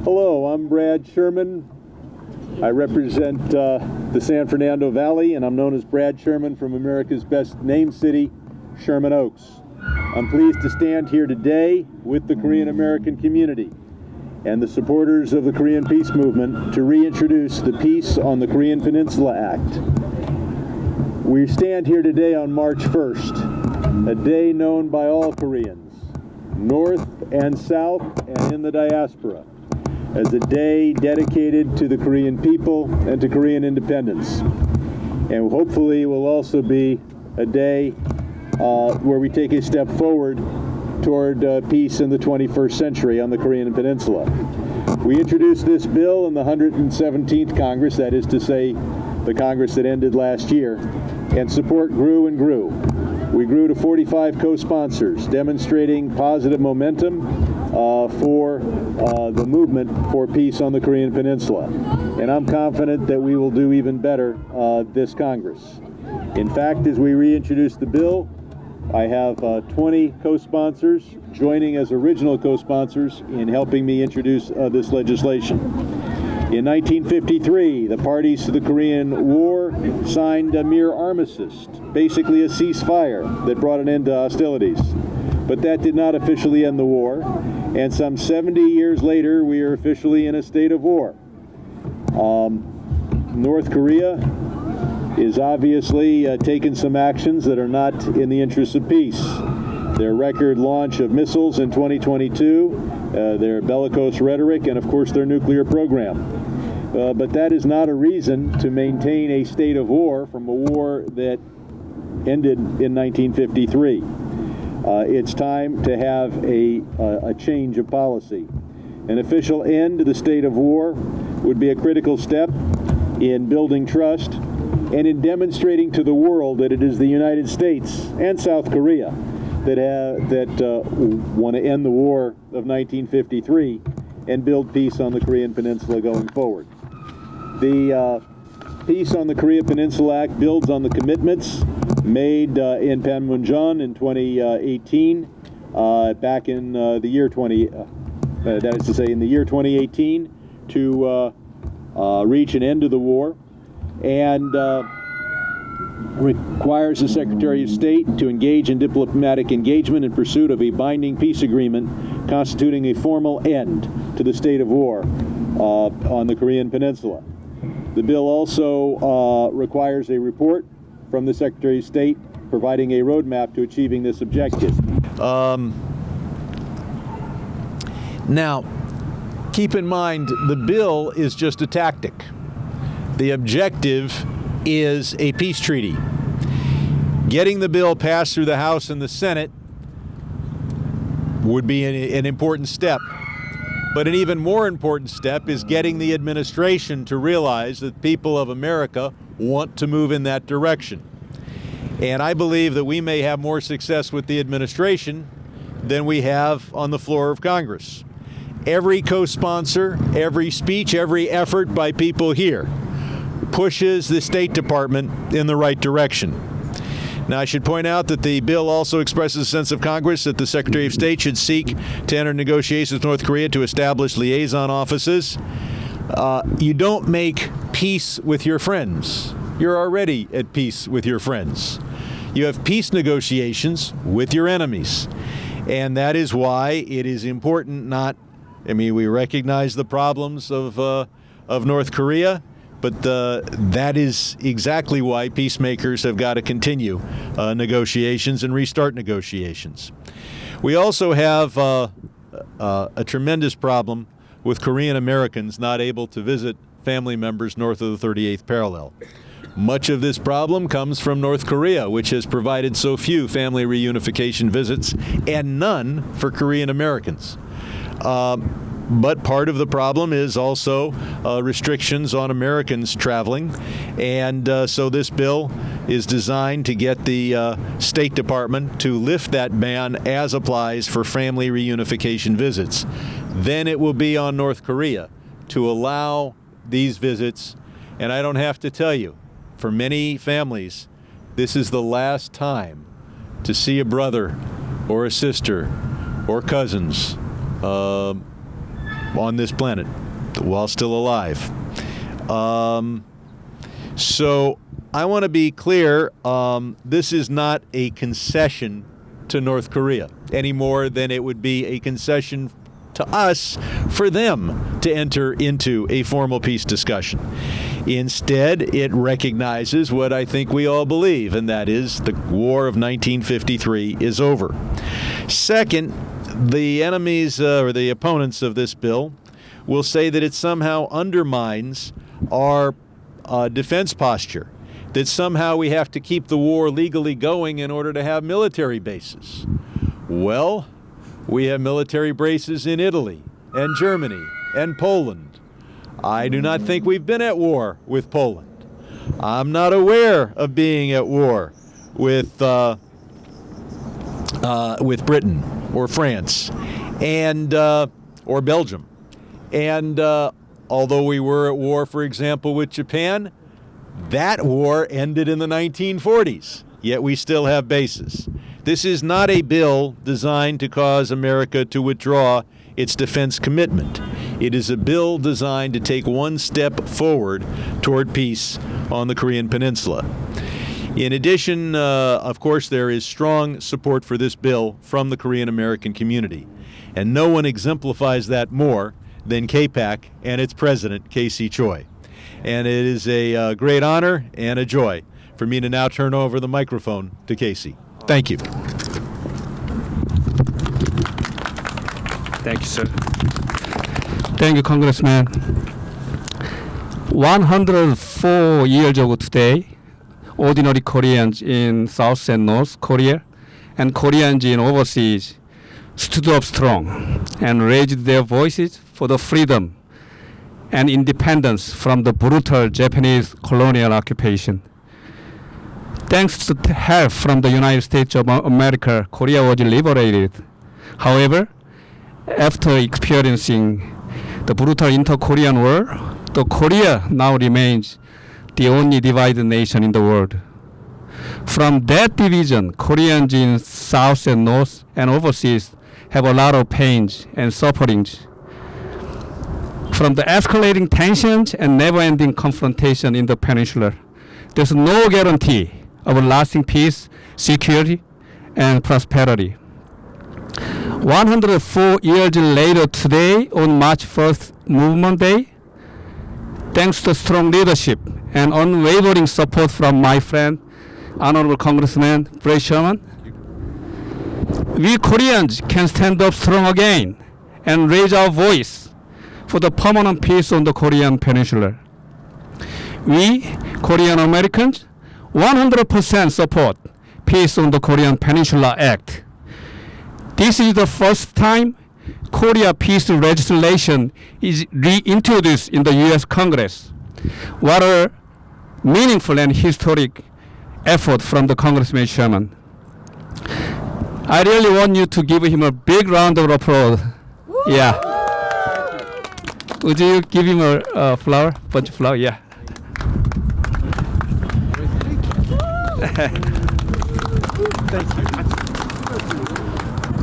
Hello, I'm Brad Sherman. I represent the San Fernando Valley, and I'm known as Brad Sherman from America's best named city, Sherman Oaks. I'm pleased to stand here today with the Korean American community and the supporters of the Korean peace movement to reintroduce the Peace on the Korean Peninsula Act. We stand here today on March 1st, a day known by all Koreans, North and South and in the diaspora, as a day dedicated to the Korean people and to Korean independence. And hopefully will also be a day where we take a step forward toward peace in the 21st century on the Korean Peninsula. We introduced this bill in the 117th Congress, that is to say, the Congress that ended last year, and support grew and grew. We grew to 45 co-sponsors, demonstrating positive momentum for the movement for peace on the Korean Peninsula. And I'm confident that we will do even better this Congress. In fact, as we reintroduce the bill, I have 20 co-sponsors joining as original co-sponsors in helping me introduce this legislation. In 1953, the parties to the Korean War signed a mere armistice, basically a ceasefire that brought an end to hostilities. But that did not officially end the war, and some 70 years later, we are officially in a state of war. North Korea is obviously taking some actions that are not in the interests of peace. Their record launch of missiles in 2022, their bellicose rhetoric, and of course their nuclear program. But that is not a reason to maintain a state of war from a war that ended in 1953. It's time to have a change of policy. An official end to the state of war would be a critical step in building trust and in demonstrating to the world that it is the United States and South Korea that want to end the war of 1953 and build peace on the Korean Peninsula going forward. The Peace on the Korean Peninsula Act builds on the commitments made in Panmunjom in 2018, back in the year 2018, to reach an end to the war, and requires the Secretary of State to engage in diplomatic engagement in pursuit of a binding peace agreement constituting a formal end to the state of war on the Korean Peninsula. The bill also requires a report from the Secretary of State providing a roadmap to achieving this objective. Now, keep in mind, the bill is just a tactic. The objective is a peace treaty. Getting the bill passed through the House and the Senate would be an important step. But an even more important step is getting the administration to realize that people of America want to move in that direction. And I believe that we may have more success with the administration than we have on the floor of Congress. Every co-sponsor, every speech, every effort by people here pushes the State Department in the right direction. Now, I should point out that the bill also expresses a sense of Congress that the Secretary of State should seek to enter negotiations with North Korea to establish liaison offices. You don't make peace with your friends. You're already at peace with your friends. You have peace negotiations with your enemies. And that is why it is important we recognize the problems of North Korea, but that is exactly why peacemakers have got to continue negotiations and restart negotiations. We also have a tremendous problem with Korean Americans not able to visit family members north of the 38th parallel. Much of this problem comes from North Korea, which has provided so few family reunification visits and none for Korean Americans. But part of the problem is also restrictions on Americans traveling. And so this bill is designed to get the State Department to lift that ban as applies for family reunification visits. Then it will be on North Korea to allow these visits. And I don't have to tell you, for many families, this is the last time to see a brother or a sister or cousins on this planet while still alive. So I want to be clear, this is not a concession to North Korea any more than it would be a concession to us for them to enter into a formal peace discussion. Instead, it recognizes what I think we all believe, and that is the War of 1953 is over. Second, the enemies or the opponents of this bill will say that it somehow undermines our defense posture, that somehow we have to keep the war legally going in order to have military bases. Well, we have military bases in Italy and Germany and Poland. I do not think we've been at war with Poland. I'm not aware of being at war with Britain or France and or Belgium. And although we were at war, for example, with Japan, that war ended in the 1940s, yet we still have bases. This is not a bill designed to cause America to withdraw its defense commitment. It is a bill designed to take one step forward toward peace on the Korean Peninsula. In addition, of course, there is strong support for this bill from the Korean American community, and no one exemplifies that more than KPAC and its president, Casey Choi. And it is a great honor and a joy for me to now turn over the microphone to Casey. Thank you. Thank you, sir. Thank you, Congressman. 104 years ago today, ordinary Koreans in South and North Korea and Koreans in overseas stood up strong and raised their voices for the freedom and independence from the brutal Japanese colonial occupation. Thanks to help from the United States of America, Korea was liberated. However, after experiencing the brutal inter-Korean war, the Korea now remains the only divided nation in the world. From that division, Koreans in South and North and overseas have a lot of pains and sufferings. From the escalating tensions and never-ending confrontation in the peninsula, there's no guarantee of lasting peace, security, and prosperity. 104 years later today, on March 1st Movement Day, thanks to strong leadership and unwavering support from my friend, Honorable Congressman Brad Sherman, we Koreans can stand up strong again and raise our voice for the permanent peace on the Korean Peninsula. We, Korean Americans, 100% support Peace on the Korean Peninsula Act. This is the first time Korea peace legislation is reintroduced in the US Congress. What a meaningful and historic effort from the Congressman Sherman. I really want you to give him a big round of applause. Yeah. Would you give him a flower, bunch of flower? Yeah. Thank you.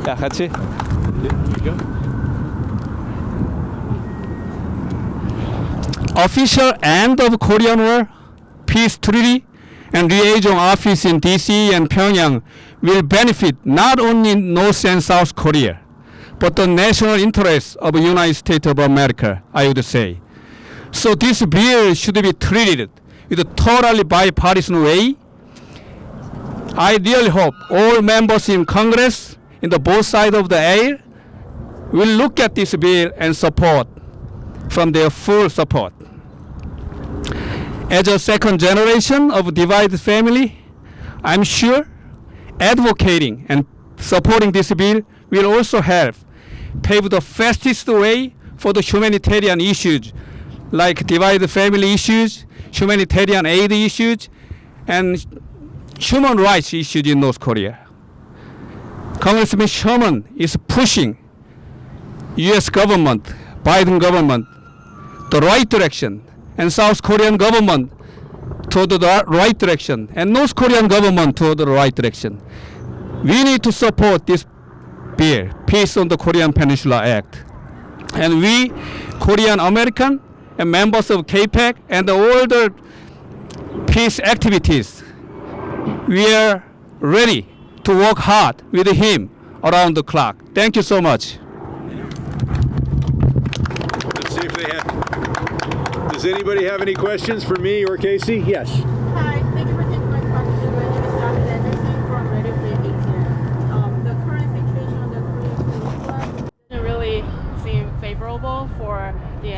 야, 같이. Official end of Korean War, peace treaty, and liaison office in DC and Pyongyang will benefit not only North and South Korea, but the national interests of the United States of America, I would say. So this bill should be treated with a totally bipartisan way. I really hope all members in Congress, in the both sides of the aisle, will look at this bill and support from their full support. As a second generation of divided family, I'm sure advocating and supporting this bill will also help pave the fastest way for the humanitarian issues like divided family issues, humanitarian aid issues, and human rights issues in North Korea. Congressman Sherman is pushing US government, Biden government, the right direction, and South Korean government toward the right direction, and North Korean government toward the right direction. We need to support this bill, Peace on the Korean Peninsula Act. And we, Korean American and members of KPAC and all the peace activities, we are ready to work hard with him around the clock. Thank you so much. Let's see if they have. Does anybody have any questions for me or Casey? Yes. Hi, thank you for taking my question. My name is Dr. Anderson from Radio Free ATN. The current situation on the Korean Peninsula doesn't really seem favorable for the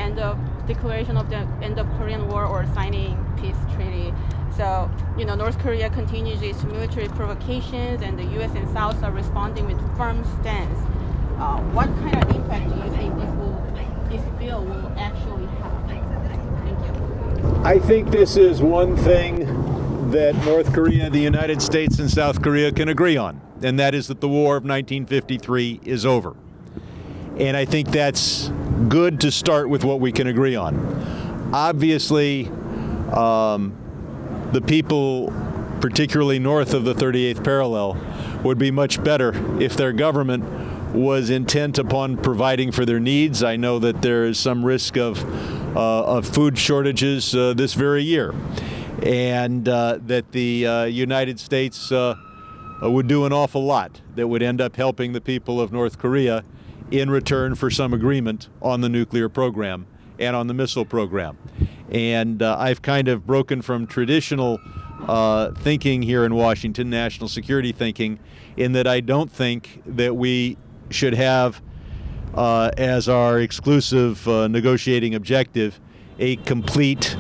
declaration of the end of Korean War or signing peace treaty. So, North Korea continues its military provocations, and the U.S. and South are responding with firm stance. What kind of impact do you think this bill will actually have? Thank you. I think this is one thing that North Korea, the United States, and South Korea can agree on, and that is that the War of 1953 is over. And I think that's good to start with what we can agree on. Obviously, the people, particularly north of the 38th parallel, would be much better if their government was intent upon providing for their needs. I know that there is some risk of food shortages this very year, and that the United States would do an awful lot that would end up helping the people of North Korea in return for some agreement on the nuclear program and on the missile program. And I've kind of broken from traditional thinking here in Washington, national security thinking, in that I don't think that we should have as our exclusive negotiating objective a complete,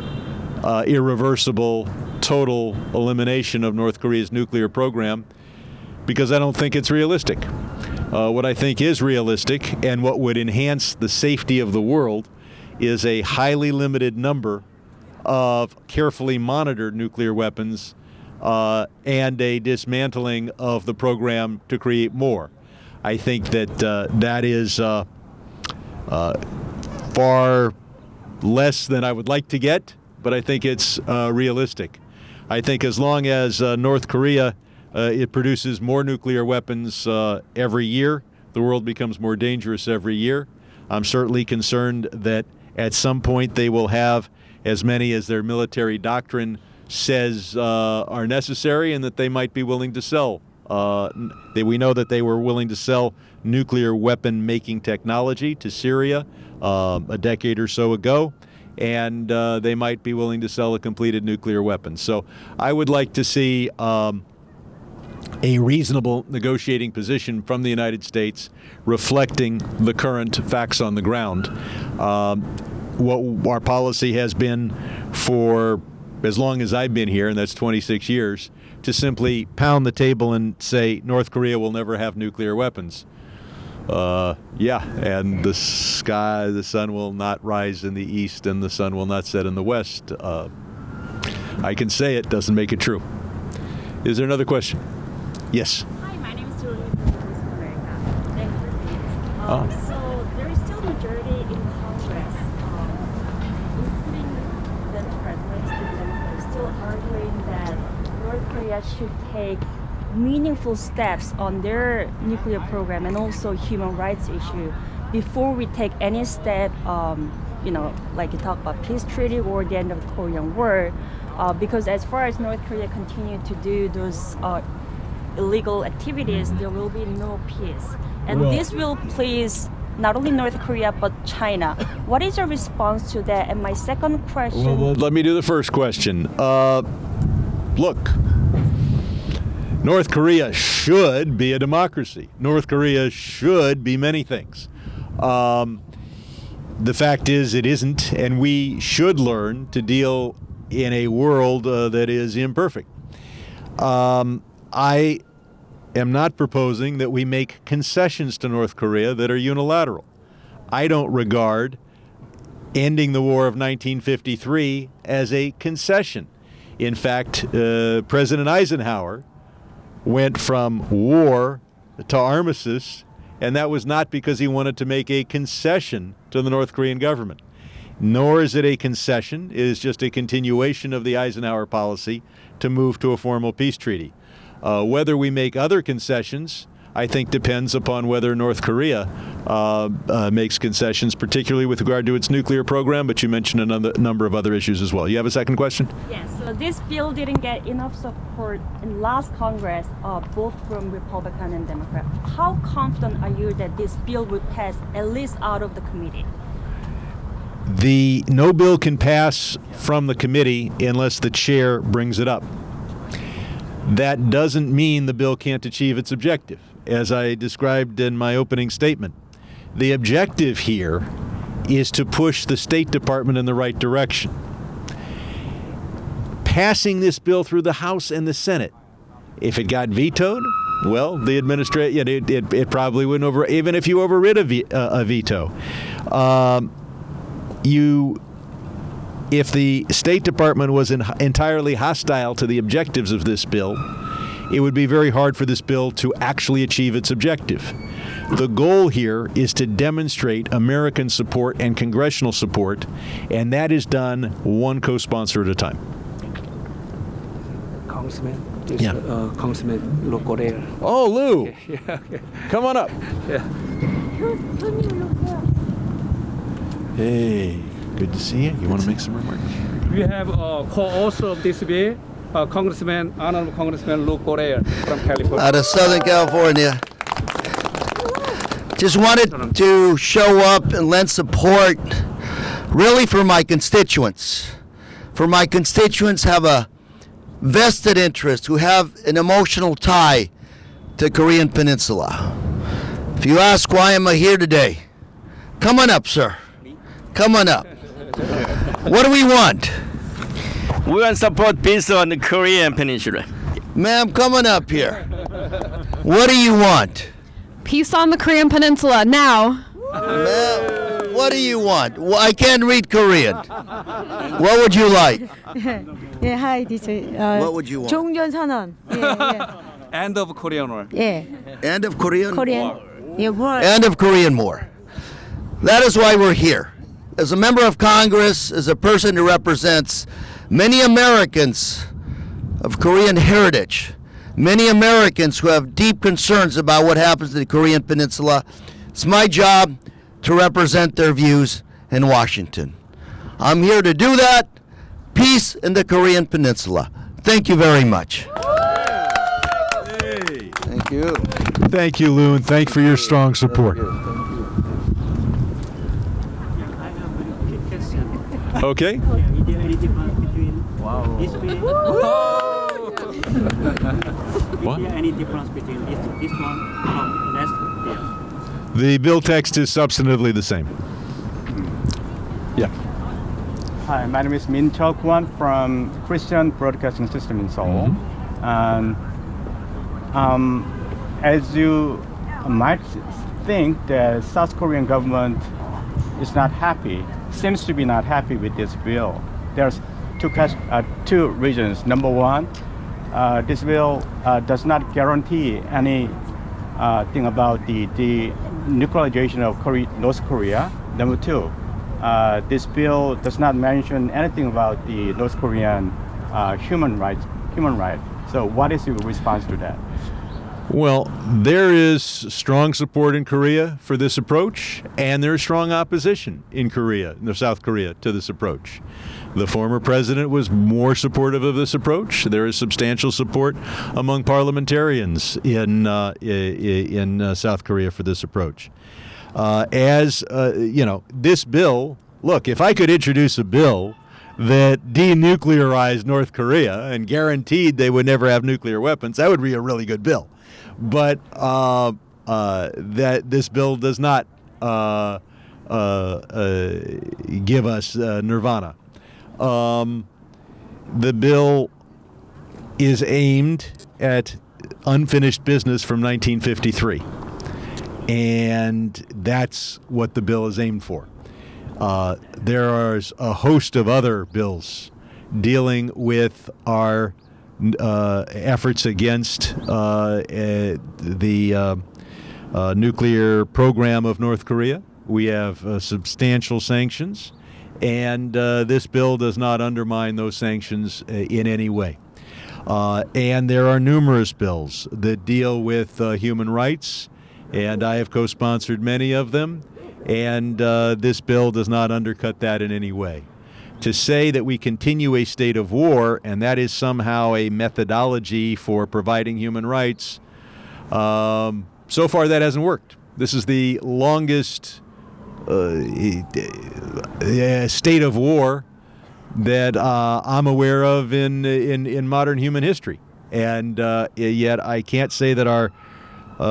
irreversible, total elimination of North Korea's nuclear program, because I don't think it's realistic. What I think is realistic and what would enhance the safety of the world is a highly limited number of carefully monitored nuclear weapons and a dismantling of the program to create more. I think that that is far less than I would like to get, but I think it's realistic. I think as long as North Korea it produces more nuclear weapons every year, the world becomes more dangerous every year. I'm certainly concerned that at some point they will have as many as their military doctrine says are necessary, and that they might be willing to sell. We know that they were willing to sell nuclear weapon making technology to Syria a decade or so ago, and they might be willing to sell a completed nuclear weapon. So I would like to see a reasonable negotiating position from the United States reflecting the current facts on the ground. What our policy has been for as long as I've been here, and that's 26 years, to simply pound the table and say North Korea will never have nuclear weapons. And the sun will not rise in the east and the sun will not set in the west. I can say it, doesn't make it true. Is there another question? Yes. Hi, my name is Julie from Voice of America. Thank you for this. So there is still a majority in Congress, including the Democrats, still arguing that North Korea should take meaningful steps on their nuclear program and also human rights issue before we take any step, like you talk about peace treaty or the end of the Korean War, because as far as North Korea continue to do those illegal activities, there will be no peace. And this will please not only North Korea but China. What is your response to that? And my second question... Well, let me do the first question. Look, North Korea should be a democracy. North Korea should be many things. The fact is it isn't, and we should learn to deal in a world that is imperfect. I am not proposing that we make concessions to North Korea that are unilateral. I don't regard ending the War of 1953 as a concession. In fact, President Eisenhower went from war to armistice, and that was not because he wanted to make a concession to the North Korean government. Nor is it a concession. It is just a continuation of the Eisenhower policy to move to a formal peace treaty. Whether we make other concessions, I think, depends upon whether North Korea makes concessions, particularly with regard to its nuclear program, but you mentioned a number of other issues as well. You have a second question? Yes, so this bill didn't get enough support in last Congress, both from Republican and Democrat. How confident are you that this bill will pass at least out of the committee? No bill can pass from the committee unless the chair brings it up. That doesn't mean the bill can't achieve its objective, as I described in my opening statement. The objective here is to push the State Department in the right direction. Passing this bill through the House and the Senate, if it got vetoed, well, the administration, it probably wouldn't even if you overrid a veto. If the State Department was entirely hostile to the objectives of this bill, it would be very hard for this bill to actually achieve its objective. The goal here is to demonstrate American support and congressional support, and that is done one co-sponsor at a time. Congressman, Congressman Lou Korea. Oh, Lou, come on up. Hey, good to see you. You want to make some remarks? We have a co-author of this bill, Honorable Congressman Lou Korea from California. Out of Southern California. Just wanted to show up and lend support really for my constituents. For my constituents have a vested interest, who have an emotional tie to Korean Peninsula. If you ask why am I here today, come on up, sir. Come on up. What do we want? We want to support peace on the Korean Peninsula. Ma'am, come on up here. What do you want? Peace on the Korean Peninsula now. Ma'am, what do you want? Well, I can't read Korean. What would you like? 예, hi, this is What would you want? 종전 선언. 예, End of Korean War. 예. End of Korean? Korean. 예, war. End of Korean War. That is why we're here. As a member of Congress, as a person who represents many Americans of Korean heritage, many Americans who have deep concerns about what happens to the Korean Peninsula, it's my job to represent their views in Washington. I'm here to do that. Peace in the Korean Peninsula. Thank you very much. Thank you. Thank you, Lou, and thank you for your strong support. Okay. Is there any difference between this bill? What? Is there any difference between this one from last bill? The bill text is substantively the same. Yeah. Hi, my name is Min Chok Kwan from Christian Broadcasting System in Seoul. And as you might think, the South Korean government is not happy, seems to be not happy with this bill. There's two reasons. Number one, this bill does not guarantee any thing about the nuclearization of North Korea. Number two, this bill does not mention anything about the North Korean human rights. So what is your response to that? Well, there is strong support in Korea for this approach, and there is strong opposition in South Korea, to this approach. The former president was more supportive of this approach. There is substantial support among parliamentarians in South Korea for this approach. This bill, look, if I could introduce a bill that denuclearized North Korea and guaranteed they would never have nuclear weapons, that would be a really good bill. But that this bill does not give us nirvana. The bill is aimed at unfinished business from 1953, and that's what the bill is aimed for. There is a host of other bills dealing with our efforts against the nuclear program of North Korea. We have substantial sanctions, and this bill does not undermine those sanctions in any way. And there are numerous bills that deal with human rights, and I have co-sponsored many of them, and this bill does not undercut that in any way. To say that we continue a state of war and that is somehow a methodology for providing human rights, so far that hasn't worked. This is the longest state of war that I'm aware of in modern human history. And yet I can't say that our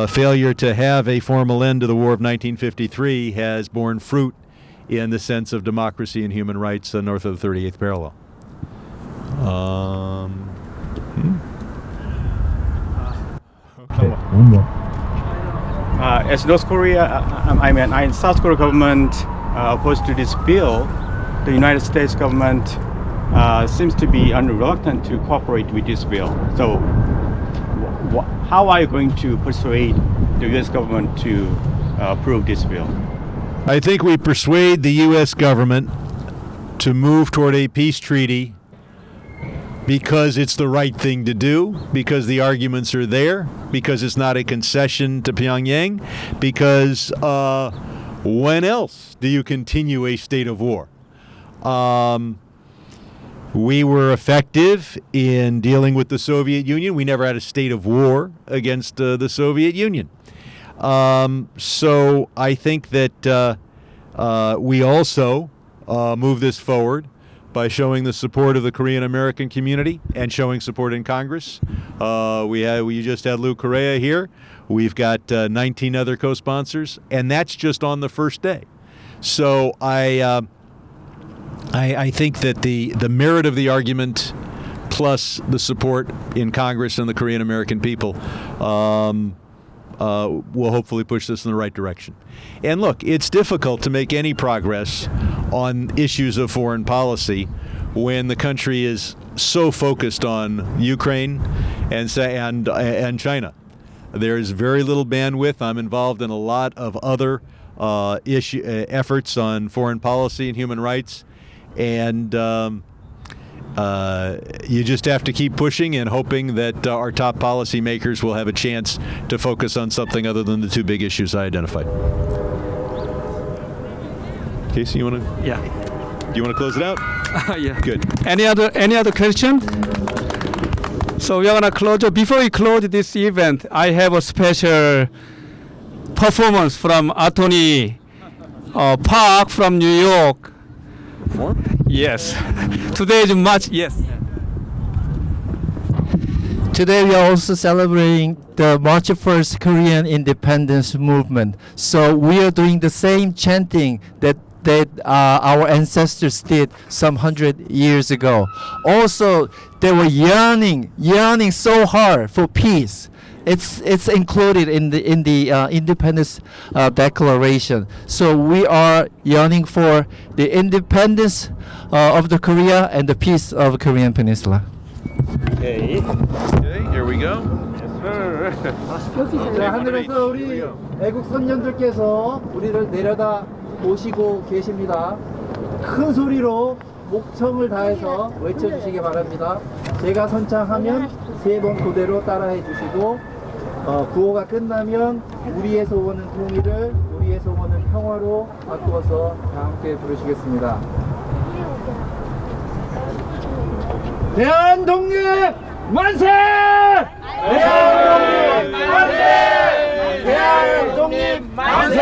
failure to have a formal end to the War of 1953 has borne fruit in the sense of democracy and human rights north of the 38th parallel. As North Korea, South Korea government opposed to this bill, the United States government seems to be unreluctant to cooperate with this bill. So, how are you going to persuade the U.S. government to approve this bill? I think we persuade the U.S. government to move toward a peace treaty because it's the right thing to do, because the arguments are there, because it's not a concession to Pyongyang, because when else do you continue a state of war? We were effective in dealing with the Soviet Union. We never had a state of war against the Soviet Union. So I think that we also move this forward by showing the support of the Korean American community and showing support in Congress. We just had Lou Correa here. We've got 19 other co-sponsors, and that's just on the first day. So I think that the merit of the argument plus the support in Congress and the Korean American people will hopefully push this in the right direction. And look, it's difficult to make any progress on issues of foreign policy when the country is so focused on Ukraine and China. There's very little bandwidth. I'm involved in a lot of other efforts on foreign policy and human rights, and you just have to keep pushing and hoping that our top policymakers will have a chance to focus on something other than the two big issues I identified. Casey, you want to? Yeah. You want to close it out? Yeah. Good. Any other question? So we are gonna close. Before we close this event, I have a special performance from Attorney Park from New York. Perform? Yes. Today is March. Yes. Today we are also celebrating the March 1st Korean independence movement. So we are doing the same chanting that our ancestors did some 100 years ago. Also, they were yearning so hard for peace. It's included in the Independence Declaration. So we are yearning for the independence of the Korea and the peace of the Korean Peninsula. Okay, here we go. 자, 하늘에서 우리 애국 선녀들께서 우리를 내려다 보시고 계십니다. 큰 소리로 목청을 다해서 외쳐주시기 바랍니다. 제가 선창하면 3번 그대로 따라해 주시고 구호가 끝나면 우리의 소원은 통일을, 우리의 소원은 평화로 바꾸어서 다 함께 부르시겠습니다. 대한독립 만세! 대한독립 만세! 대한독립 만세!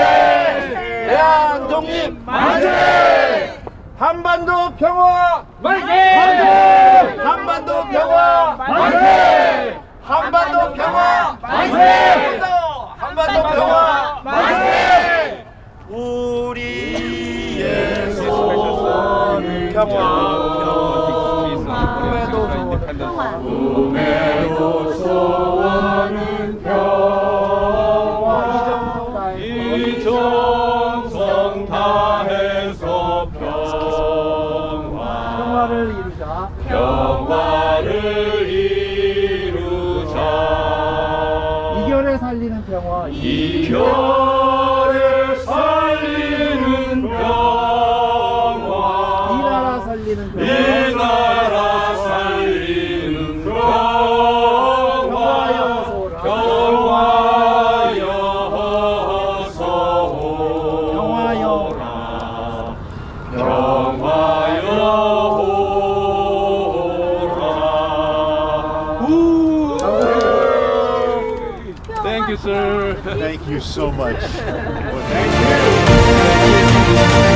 대한독립 만세! 한반도 평화 만세! 한반도 평화 만세! 한반도 평화 만세! 한반도 평화 만세! 우리의 소원은 평화. 꿈에도 소원은 평화. 이정성 다해서 평화를 이루자. 평화를 이루자. 이결에 살리는 평화. 이결에 살리는 평화. 이 나라 살리는 평화. 이 나라 살리는 평화. Thank you, sir. Thank you so much. Thank you.